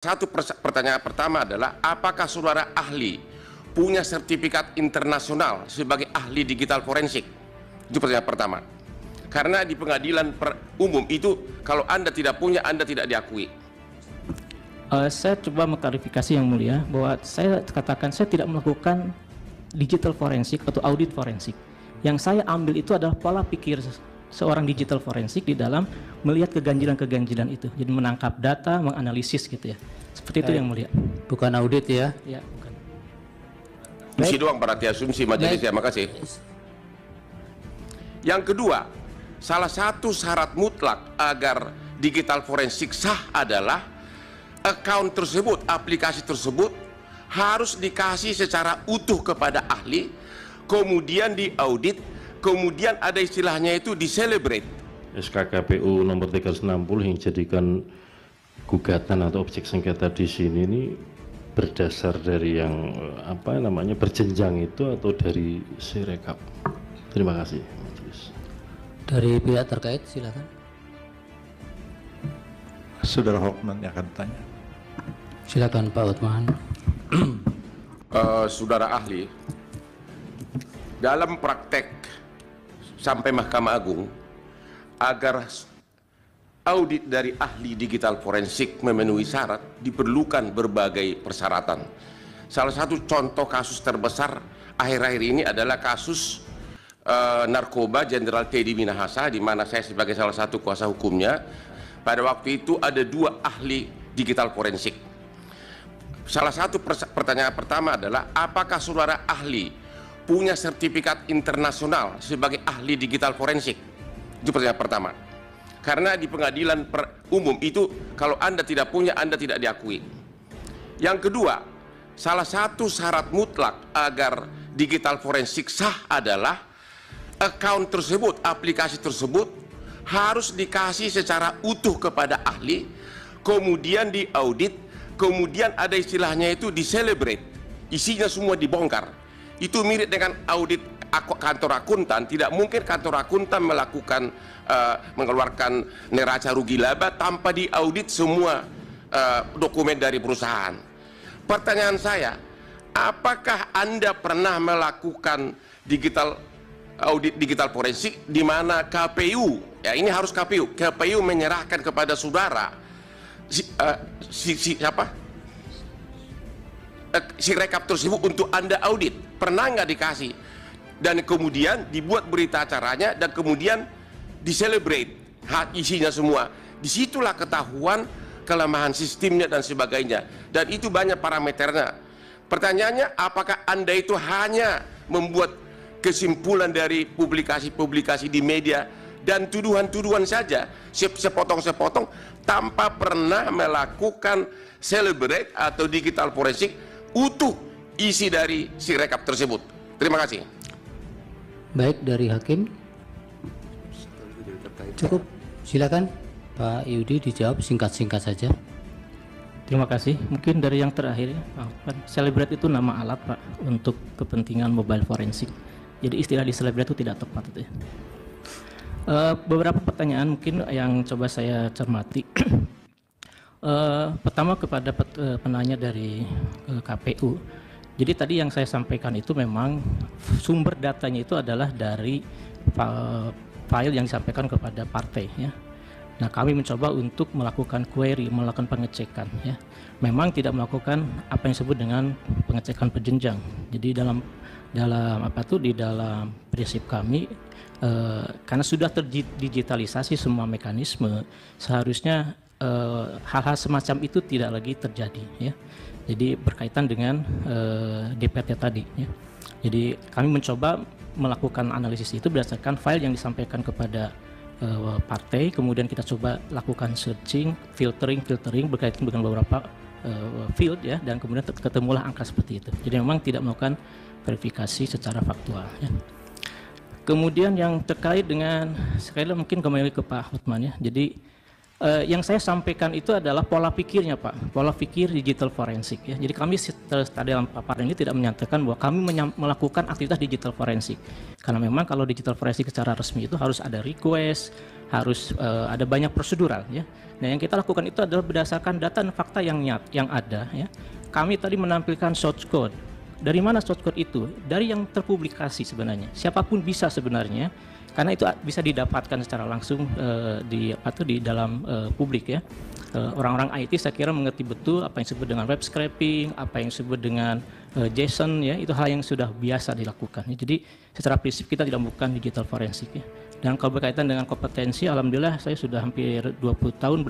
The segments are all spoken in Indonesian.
Pertanyaan pertama adalah, apakah saudara ahli punya sertifikat internasional sebagai ahli digital forensik? Itu pertanyaan pertama. Karena di pengadilan umum itu, kalau Anda tidak punya, Anda tidak diakui. Saya coba mengklarifikasi yang mulia, bahwa saya katakan saya tidak melakukan digital forensik atau audit forensik. Yang saya ambil itu adalah pola pikir seorang digital forensik di dalam melihat keganjilan-keganjilan itu. Jadi menangkap data, menganalisis gitu ya. Seperti itu yang mulia. Bukan audit ya? Ya, bukan. Asumsi doang berarti, asumsi majelis ya, makasih. Yang kedua, salah satu syarat mutlak agar digital forensik sah adalah account tersebut, aplikasi tersebut harus dikasih secara utuh kepada ahli, kemudian diaudit, kemudian ada istilahnya itu di-celebrate. SKKPU nomor 360 yang jadikan gugatan atau objek sengketa di sini ini berdasar dari yang berjenjang itu atau dari Sirekap? Terima kasih. Dari pihak terkait silakan. Saudara Hotman yang akan bertanya. Silakan Pak Hotman. Saudara ahli, dalam praktek sampai Mahkamah Agung, agar audit dari ahli digital forensik memenuhi syarat, diperlukan berbagai persyaratan. Salah satu contoh kasus terbesar akhir-akhir ini adalah kasus narkoba Jenderal Teddy Minahasa, di mana saya sebagai salah satu kuasa hukumnya. Pada waktu itu ada 2 ahli digital forensik. Salah satu pertanyaan pertama adalah, apakah saudara ahli punya sertifikat internasional sebagai ahli digital forensik? Itu pertanyaan pertama. Karena di pengadilan umum itu, kalau Anda tidak punya, Anda tidak diakui. Yang kedua, salah satu syarat mutlak agar digital forensik sah adalah account tersebut, aplikasi tersebut harus dikasih secara utuh kepada ahli, kemudian diaudit, kemudian ada istilahnya itu di-celebrate, isinya semua dibongkar. Itu mirip dengan audit kantor akuntan. Tidak mungkin kantor akuntan melakukan mengeluarkan neraca rugi laba tanpa diaudit semua dokumen dari perusahaan. Pertanyaan saya, apakah Anda pernah melakukan audit digital forensik di mana KPU, ya ini harus KPU menyerahkan kepada saudara Sirekap tersebut untuk Anda audit? Pernah nggak dikasih? Dan kemudian dibuat berita acaranya dan kemudian di-celebrate isinya semua. Disitulah ketahuan kelemahan sistemnya dan sebagainya, dan itu banyak parameternya. Pertanyaannya, apakah Anda itu hanya membuat kesimpulan dari publikasi-publikasi di media dan tuduhan-tuduhan saja, sepotong-sepotong, tanpa pernah melakukan celebrate atau digital forensik utuh isi dari Sirekap tersebut? Terima kasih. Baik, dari Hakim. Cukup, silakan Pak Yudi dijawab singkat-singkat saja. Terima kasih. Mungkin dari yang terakhir, celebrate itu nama alat Pak untuk kepentingan mobile forensik. Jadi istilah di celebrate itu tidak tepat itu ya. Beberapa pertanyaan mungkin yang coba saya cermati. Pertama kepada penanya dari KPU. Jadi tadi yang saya sampaikan itu memang sumber datanya itu adalah dari file yang disampaikan kepada partai ya. Nah, kami mencoba untuk melakukan query, melakukan pengecekan ya. Memang tidak melakukan apa yang disebut dengan pengecekan berjenjang. Jadi dalam di dalam prinsip kami, karena sudah terdigitalisasi semua mekanisme, seharusnya hal-hal semacam itu tidak lagi terjadi ya. Jadi berkaitan dengan DPT tadi ya. Jadi kami mencoba melakukan analisis itu berdasarkan file yang disampaikan kepada partai, kemudian kita coba lakukan searching, filtering berkaitan dengan beberapa field ya, dan kemudian ketemulah angka seperti itu. Jadi memang tidak melakukan verifikasi secara faktual ya. Kemudian yang terkait dengan, sekali lagi mungkin kembali ke Pak Hotman ya. Jadi Yang saya sampaikan itu adalah pola pikirnya Pak, pola pikir digital forensik ya. Jadi kami dalam paparan ini tidak menyatakan bahwa kami melakukan aktivitas digital forensik. Karena memang kalau digital forensik secara resmi itu harus ada request, harus ada banyak prosedural ya. Nah yang kita lakukan itu adalah berdasarkan data dan fakta yang ada ya. Kami tadi menampilkan source code. Dari mana source code itu? Dari yang terpublikasi sebenarnya. Siapapun bisa sebenarnya. Karena itu bisa didapatkan secara langsung di dalam publik ya. Orang-orang IT saya kira mengerti betul apa yang disebut dengan web scraping, apa yang disebut dengan JSON ya, itu hal yang sudah biasa dilakukan. Jadi secara prinsip kita tidak melakukan digital forensik ya. Dan kalau berkaitan dengan kompetensi, alhamdulillah saya sudah hampir 20 tahun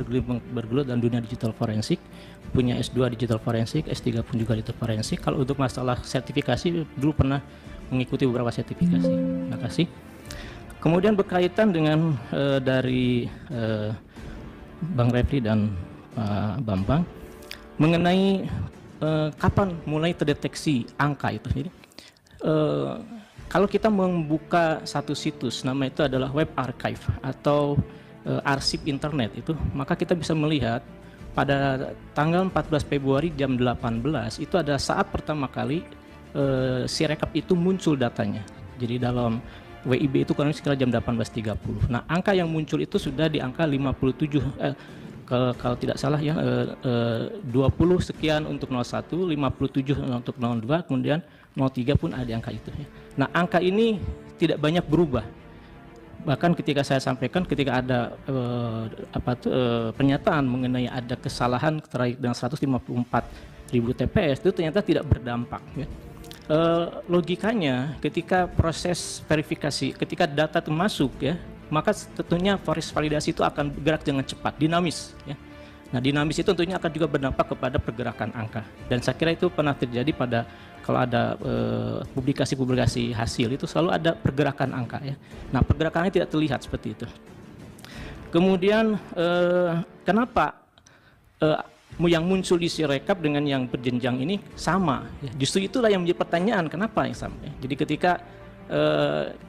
bergelut dalam dunia digital forensik, punya S2 digital forensik, S3 pun juga digital forensik. Kalau untuk masalah sertifikasi dulu pernah mengikuti beberapa sertifikasi. Terima kasih. Kemudian berkaitan dengan dari Bang Refli dan Pak Bambang mengenai kapan mulai terdeteksi angka itu. Jadi kalau kita membuka satu situs, nama itu adalah web archive atau arsip internet itu, maka kita bisa melihat pada tanggal 14 Februari jam 18 itu ada saat pertama kali Sirekap itu muncul datanya. Jadi dalam WIB itu kurang sekitar jam 18.30. Nah, angka yang muncul itu sudah di angka 57 kalau tidak salah ya 20 sekian untuk 01, 57 untuk 02, kemudian 03 pun ada angka itu ya. Nah, angka ini tidak banyak berubah. Bahkan ketika saya sampaikan ketika ada pernyataan mengenai ada kesalahan terkait dengan 154.000 TPS itu ternyata tidak berdampak ya. Logikanya ketika proses verifikasi, ketika data itu masuk ya, maka tentunya proses validasi itu akan bergerak dengan cepat, dinamis ya. Nah, dinamis itu tentunya akan juga berdampak kepada pergerakan angka. Dan saya kira itu pernah terjadi pada kalau ada publikasi-publikasi hasil itu selalu ada pergerakan angka ya. Nah, pergerakannya tidak terlihat seperti itu. Kemudian kenapa yang muncul di Sirekap dengan yang berjenjang ini sama ya. Justru itulah yang menjadi pertanyaan, kenapa yang sama ya. Jadi ketika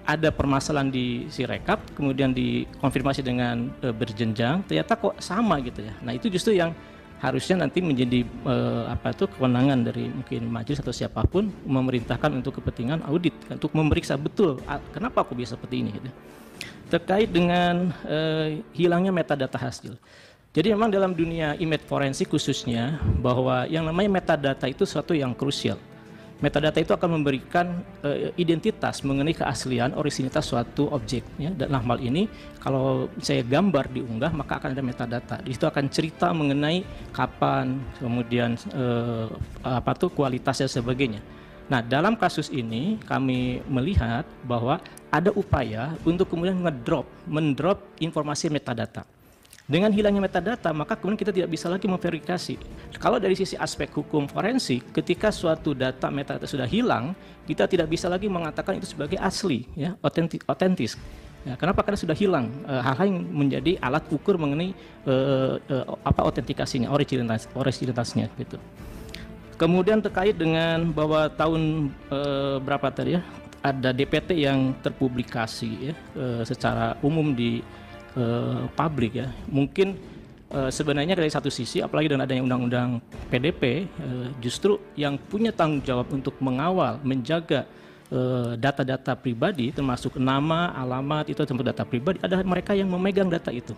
ada permasalahan di Sirekap kemudian dikonfirmasi dengan berjenjang, ternyata kok sama gitu ya. Nah, itu justru yang harusnya nanti menjadi kewenangan dari mungkin majelis atau siapapun memerintahkan untuk kepentingan audit untuk memeriksa betul kenapa kok bisa seperti ini gitu. Terkait dengan hilangnya metadata hasil. Jadi memang dalam dunia image forensik khususnya bahwa yang namanya metadata itu sesuatu yang krusial. Metadata itu akan memberikan identitas mengenai keaslian orisinilitas suatu objek ya. Dalam hal ini kalau saya gambar diunggah maka akan ada metadata. Di situ akan cerita mengenai kapan, kemudian kualitasnya dan sebagainya. Nah, dalam kasus ini kami melihat bahwa ada upaya untuk kemudian mendrop informasi metadata. Dengan hilangnya metadata, maka kemudian kita tidak bisa lagi memverifikasi. Kalau dari sisi aspek hukum forensik, ketika suatu data metadata sudah hilang, kita tidak bisa lagi mengatakan itu sebagai asli, ya, otentis. Ya, kenapa? Karena sudah hilang hal-hal yang menjadi alat ukur mengenai autentikasinya, originalitasnya, gitu. Kemudian terkait dengan bahwa tahun berapa tadi ya, ada DPT yang terpublikasi ya, secara umum di publik ya. Mungkin sebenarnya dari satu sisi apalagi dengan adanya undang-undang PDP justru yang punya tanggung jawab untuk mengawal, menjaga data-data pribadi termasuk nama, alamat itu termasuk data pribadi adalah mereka yang memegang data itu,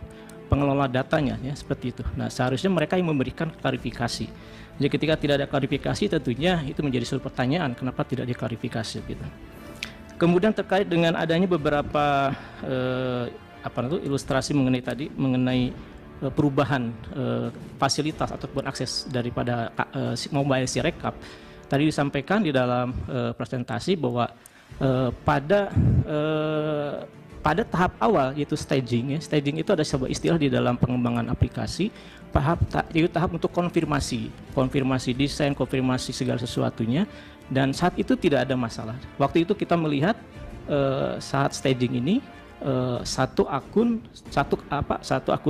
pengelola datanya ya, seperti itu. Nah, seharusnya mereka yang memberikan klarifikasi. Jadi ketika tidak ada klarifikasi tentunya itu menjadi suatu pertanyaan kenapa tidak diklarifikasi gitu. Kemudian terkait dengan adanya beberapa ilustrasi mengenai perubahan fasilitas ataupun akses daripada mobile Sirekap. Tadi disampaikan di dalam presentasi bahwa pada tahap awal yaitu staging ya. Staging itu ada sebuah istilah di dalam pengembangan aplikasi, yaitu tahap untuk konfirmasi desain, konfirmasi segala sesuatunya, dan saat itu tidak ada masalah. Waktu itu kita melihat saat staging ini satu akun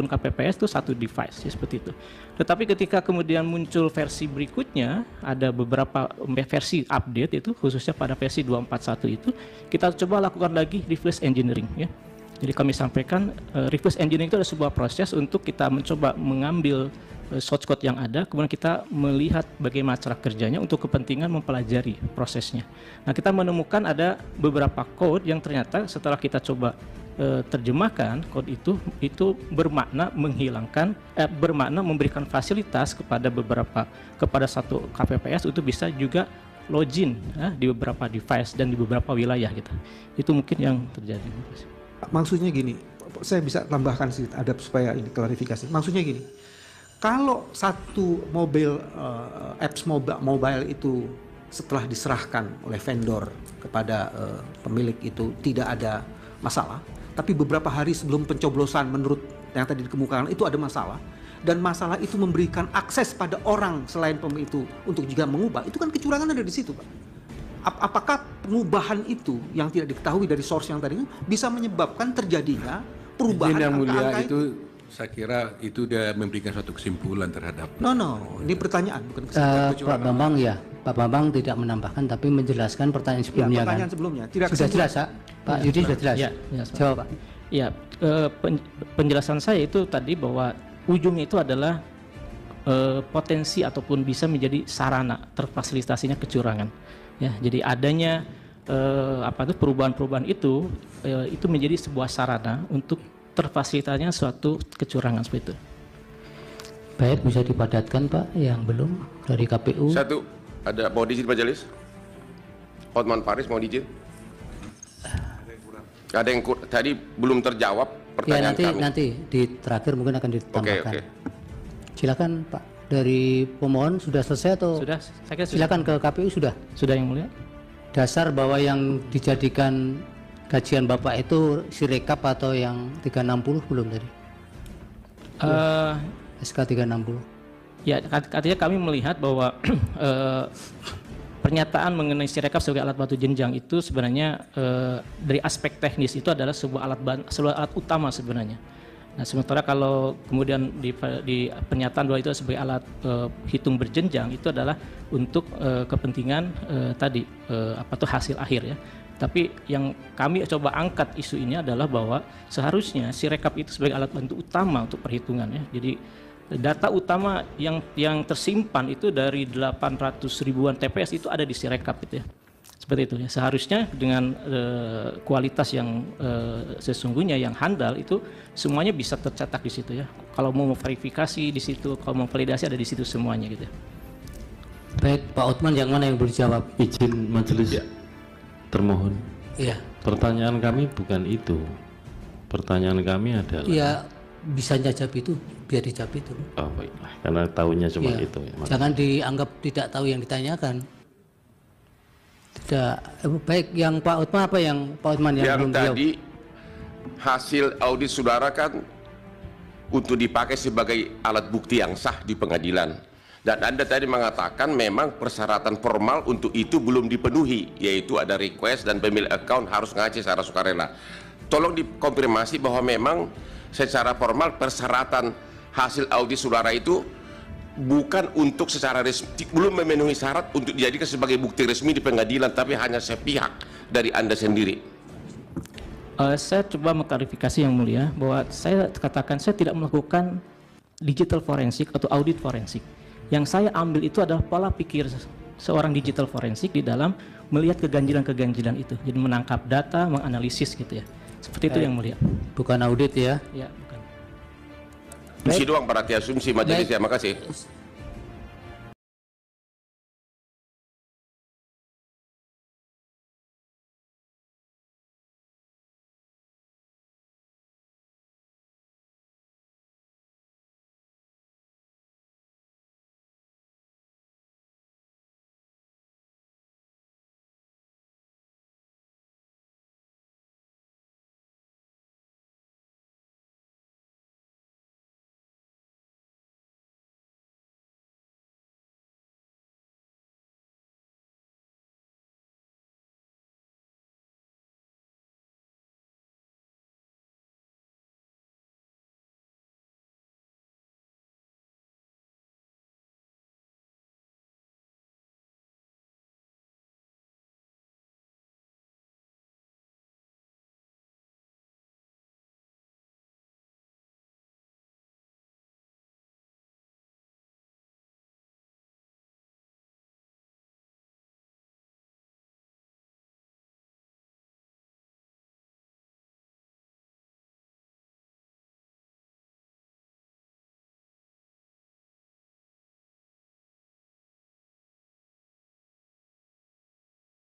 KPPS itu satu device ya, seperti itu. Tetapi ketika kemudian muncul versi berikutnya, ada beberapa versi update itu khususnya pada versi 241 itu kita coba lakukan lagi reverse engineering ya. Jadi kami sampaikan reverse engineering itu adalah sebuah proses untuk kita mencoba mengambil source code yang ada, kemudian kita melihat bagaimana cara kerjanya untuk kepentingan mempelajari prosesnya. Nah, kita menemukan ada beberapa code yang ternyata setelah kita coba terjemahkan code itu bermakna menghilangkan, bermakna memberikan fasilitas kepada satu KPPS untuk bisa juga login di beberapa device dan di beberapa wilayah gitu. Itu mungkin yang terjadi. Maksudnya gini, saya bisa tambahkan sedikit ada supaya ini klarifikasi. Maksudnya gini, kalau satu apps mobile itu setelah diserahkan oleh vendor kepada pemilik itu tidak ada masalah, tapi beberapa hari sebelum pencoblosan menurut yang tadi dikemukakan itu ada masalah, dan masalah itu memberikan akses pada orang selain pemilik itu untuk juga mengubah, itu kan kecurangan ada di situ, Pak. Apakah pengubahan itu yang tidak diketahui dari source yang tadi bisa menyebabkan terjadinya perubahan yang mulia angka-angka itu? Saya kira itu dia memberikan suatu kesimpulan terhadap. No, ini pertanyaan bukan kesimpulan. Pak Bambang ya, Pak Bambang tidak menambahkan tapi menjelaskan pertanyaan sebelumnya ya, pertanyaan kan. sebelumnya. Tidak sudah jelas, Pak Yudi sudah jelas. Ya, jawab, Pak. Ya, penjelasan saya itu tadi bahwa ujungnya itu adalah potensi ataupun bisa menjadi sarana terfasilitasinya kecurangan. Ya, jadi adanya perubahan-perubahan itu menjadi sebuah sarana untuk terfasilitasinya suatu kecurangan seperti itu. Baik, bisa dipadatkan Pak yang belum dari KPU. Satu, ada mau diizin majelis? Hotman Paris mau diizin? Ada yang tadi belum terjawab pertanyaan ya, kami. nanti di terakhir mungkin akan ditambahkan. Oke. Silakan Pak. Dari pemohon sudah selesai atau? Sudah, saya kira silakan ke KPU sudah. Sudah yang mulia. Dasar bahwa yang dijadikan kajian Bapak itu Sirekap atau yang 360 belum tadi? SK 360. Ya, artinya kami melihat bahwa pernyataan mengenai Sirekap sebagai alat bantu jenjang itu sebenarnya dari aspek teknis itu adalah sebuah alat utama sebenarnya. Nah, sementara kalau kemudian di pernyataan bahwa itu sebagai alat hitung berjenjang itu adalah untuk kepentingan hasil akhir ya. Tapi yang kami coba angkat isu ini adalah bahwa seharusnya Sirekap itu sebagai alat bantu utama untuk perhitungan ya. Jadi data utama yang tersimpan itu dari 800 ribuan TPS itu ada di Sirekap itu ya. Seperti itu ya. Seharusnya dengan kualitas yang sesungguhnya yang handal itu semuanya bisa tercetak di situ ya. Kalau mau verifikasi di situ, kalau mau validasi ada di situ semuanya gitu. Baik, Pak Otman yang mana yang boleh jawab? Izin majelis ya. Termohon. Iya. Pertanyaan kami bukan itu. Pertanyaan kami adalah. Iya, bisa jawab itu, biar dijawab itu. Oh baiklah, karena tahunya cuma itu. Ya, jangan dianggap tidak tahu yang ditanyakan. Tidak, baik yang Pak Otman apa yang Pak Otman yang belum tadi hasil audit saudara kan untuk dipakai sebagai alat bukti yang sah di pengadilan, dan Anda tadi mengatakan memang persyaratan formal untuk itu belum dipenuhi, yaitu ada request dan pemilik account harus ngaji secara sukarela. Tolong dikonfirmasi bahwa memang secara formal persyaratan hasil audit saudara itu bukan untuk secara resmi, belum memenuhi syarat untuk dijadikan sebagai bukti resmi di pengadilan, tapi hanya sepihak dari Anda sendiri. Saya coba mengklarifikasi yang mulia bahwa saya katakan saya tidak melakukan digital forensik atau audit forensik. Yang saya ambil itu adalah pola pikir seorang digital forensik di dalam melihat keganjilan-keganjilan itu. Jadi menangkap data, menganalisis gitu ya. Seperti itu yang mulia. Bukan audit ya? Ya, bukan. Asumsi doang berarti asumsi majelis ya, makasih.